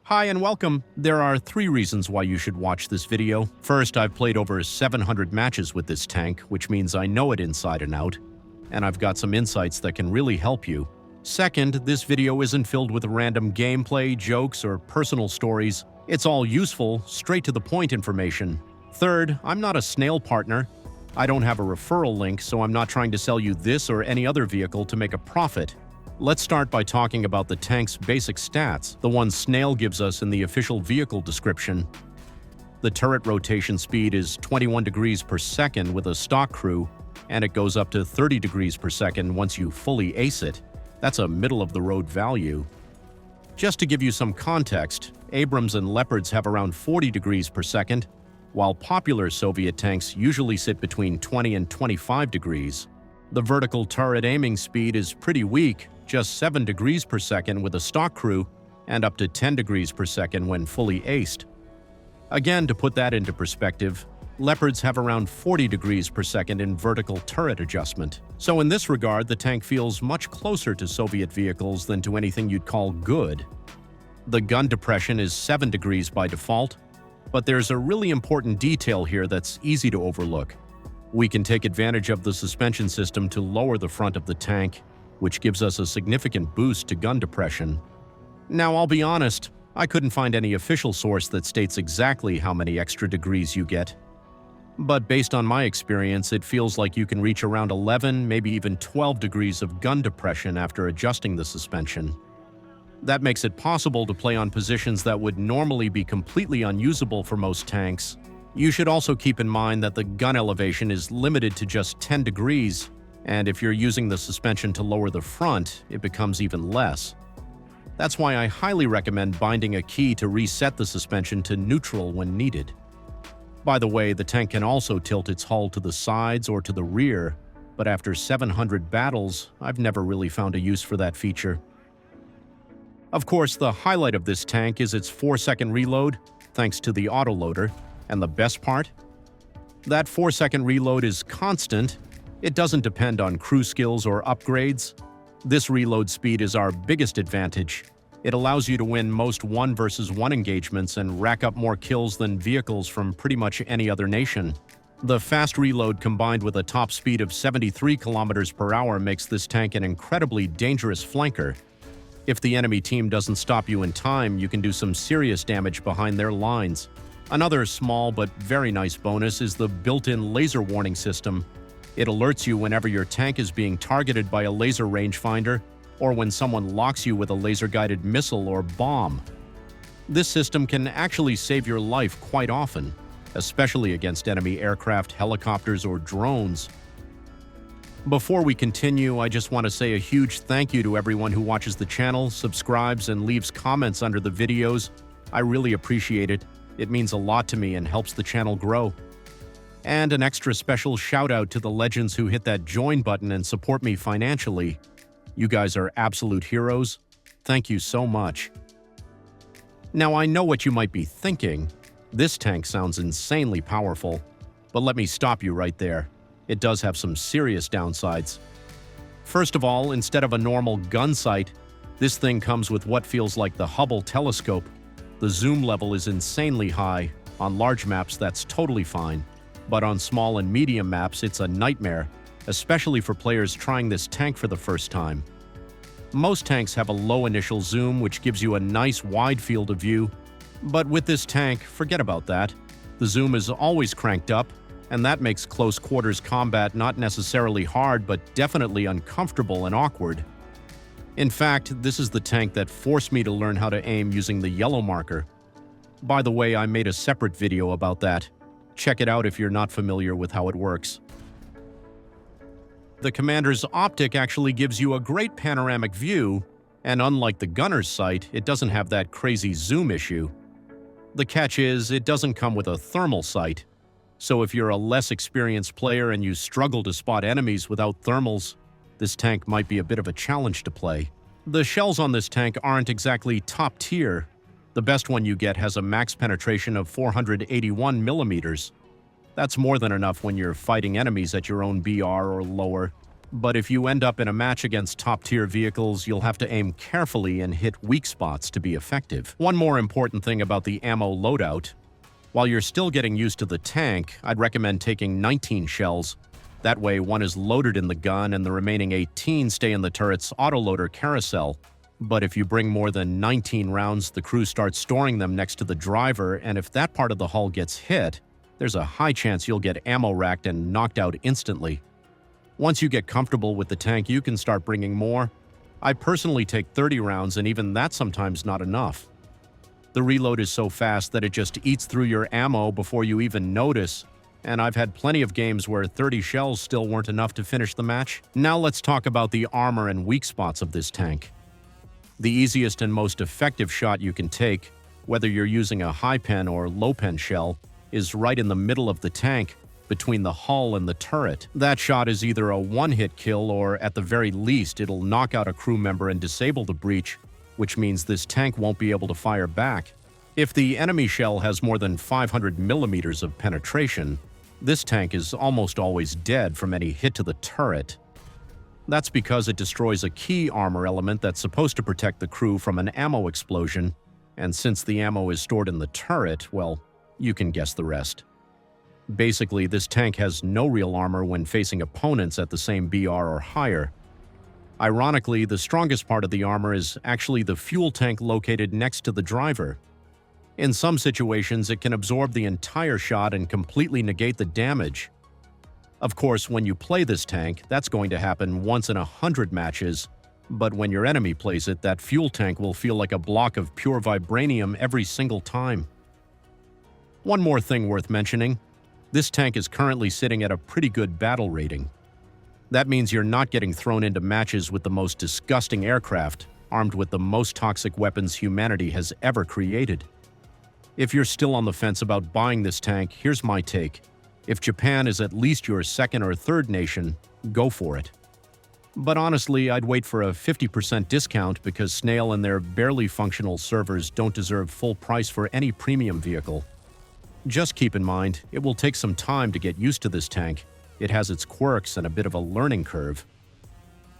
Hi and welcome. There are 3 reasons why you should watch this video. First, I've played over 700 matches with this tank, which means I know it inside and out, and I've got some insights that can really help you. Second, this video isn't filled with random gameplay, jokes, or personal stories. It's all useful, straight-to-the-point information. Third, I'm not a snail partner. I don't have a referral link, so I'm not trying to sell you this or any other vehicle to make a profit. Let's start by talking about the tank's basic stats, the ones Snail gives us in the official vehicle description. The turret rotation speed is 21 degrees per second with a stock crew, and it goes up to 30 degrees per second once you fully ace it. That's a middle-of-the-road value. Just to give you some context, Abrams and Leopards have around 40 degrees per second, while popular Soviet tanks usually sit between 20 and 25 degrees. The vertical turret aiming speed is pretty weak, just 7 degrees per second with a stock crew, and up to 10 degrees per second when fully aced. Again, to put that into perspective, Leopards have around 40 degrees per second in vertical turret adjustment. So in this regard, the tank feels much closer to Soviet vehicles than to anything you'd call good. The gun depression is 7 degrees by default, but there's a really important detail here that's easy to overlook. We can take advantage of the suspension system to lower the front of the tank, which gives us a significant boost to gun depression. Now, I'll be honest, I couldn't find any official source that states exactly how many extra degrees you get. But based on my experience, it feels like you can reach around 11, maybe even 12 degrees of gun depression after adjusting the suspension. That makes it possible to play on positions that would normally be completely unusable for most tanks. You should also keep in mind that the gun elevation is limited to just 10 degrees, and if you're using the suspension to lower the front, it becomes even less. That's why I highly recommend binding a key to reset the suspension to neutral when needed. By the way, the tank can also tilt its hull to the sides or to the rear, but after 700 battles, I've never really found a use for that feature. Of course, the highlight of this tank is its 4-second reload, thanks to the autoloader, and the best part? That 4-second reload is constant. It doesn't depend on crew skills or upgrades. This reload speed is our biggest advantage. It allows you to win most 1 versus 1 engagements and rack up more kills than vehicles from pretty much any other nation. The fast reload combined with a top speed of 73 kilometers per hour makes this tank an incredibly dangerous flanker. If the enemy team doesn't stop you in time, you can do some serious damage behind their lines. Another small but very nice bonus is the built-in laser warning system. It alerts you whenever your tank is being targeted by a laser rangefinder or when someone locks you with a laser-guided missile or bomb. This system can actually save your life quite often, especially against enemy aircraft, helicopters, or drones. Before we continue, I just want to say a huge thank you to everyone who watches the channel, subscribes, and leaves comments under the videos. I really appreciate it. It means a lot to me and helps the channel grow. And an extra special shout out to the legends who hit that join button and support me financially. You guys are absolute heroes. Thank you so much. Now, I know what you might be thinking. This tank sounds insanely powerful. But let me stop you right there. It does have some serious downsides. First of all, instead of a normal gun sight, this thing comes with what feels like the Hubble telescope. The zoom level is insanely high. On large maps, that's totally fine. But on small and medium maps, it's a nightmare, especially for players trying this tank for the first time. Most tanks have a low initial zoom, which gives you a nice wide field of view. But with this tank, forget about that. The zoom is always cranked up, and that makes close quarters combat not necessarily hard, but definitely uncomfortable and awkward. In fact, this is the tank that forced me to learn how to aim using the yellow marker. By the way, I made a separate video about that. Check it out if you're not familiar with how it works. The commander's optic actually gives you a great panoramic view, and unlike the gunner's sight, it doesn't have that crazy zoom issue. The catch is, it doesn't come with a thermal sight. So if you're a less experienced player and you struggle to spot enemies without thermals, this tank might be a bit of a challenge to play. The shells on this tank aren't exactly top tier. The best one you get has a max penetration of 481 millimeters. That's more than enough when you're fighting enemies at your own BR or lower. But if you end up in a match against top-tier vehicles, you'll have to aim carefully and hit weak spots to be effective. One more important thing about the ammo loadout: while you're still getting used to the tank, I'd recommend taking 19 shells. That way, one is loaded in the gun and the remaining 18 stay in the turret's autoloader carousel. But if you bring more than 19 rounds, the crew starts storing them next to the driver, and if that part of the hull gets hit, there's a high chance you'll get ammo racked and knocked out instantly. Once you get comfortable with the tank, you can start bringing more. I personally take 30 rounds, and even that's sometimes not enough. The reload is so fast that it just eats through your ammo before you even notice, and I've had plenty of games where 30 shells still weren't enough to finish the match. Now let's talk about the armor and weak spots of this tank. The easiest and most effective shot you can take, whether you're using a high pen or low pen shell, is right in the middle of the tank, between the hull and the turret. That shot is either a one-hit kill, or at the very least, it'll knock out a crew member and disable the breach, which means this tank won't be able to fire back. If the enemy shell has more than 500 millimeters of penetration, this tank is almost always dead from any hit to the turret. That's because it destroys a key armor element that's supposed to protect the crew from an ammo explosion, and since the ammo is stored in the turret, well, you can guess the rest. Basically, this tank has no real armor when facing opponents at the same BR or higher. Ironically, the strongest part of the armor is actually the fuel tank located next to the driver. In some situations, it can absorb the entire shot and completely negate the damage. Of course, when you play this tank, that's going to happen once in 100 matches, but when your enemy plays it, that fuel tank will feel like a block of pure vibranium every single time. One more thing worth mentioning: this tank is currently sitting at a pretty good battle rating. That means you're not getting thrown into matches with the most disgusting aircraft, armed with the most toxic weapons humanity has ever created. If you're still on the fence about buying this tank, here's my take. If Japan is at least your second or third nation, go for it. But honestly, I'd wait for a 50% discount because Snail and their barely functional servers don't deserve full price for any premium vehicle. Just keep in mind, it will take some time to get used to this tank. It has its quirks and a bit of a learning curve.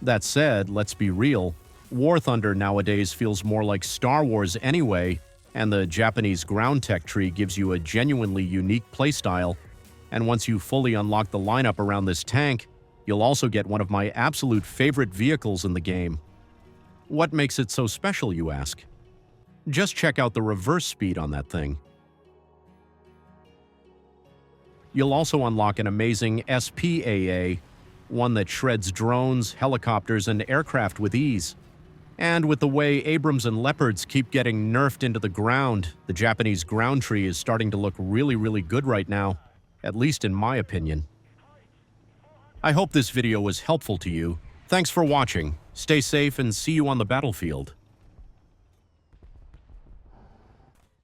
That said, let's be real, War Thunder nowadays feels more like Star Wars anyway, and the Japanese ground tech tree gives you a genuinely unique playstyle. And once you fully unlock the lineup around this tank, you'll also get one of my absolute favorite vehicles in the game. What makes it so special, you ask? Just check out the reverse speed on that thing. You'll also unlock an amazing SPAA, one that shreds drones, helicopters, and aircraft with ease. And with the way Abrams and Leopards keep getting nerfed into the ground, the Japanese ground tree is starting to look really good right now. At least in my opinion. I hope this video was helpful to you. Thanks for watching. Stay safe and see you on the battlefield.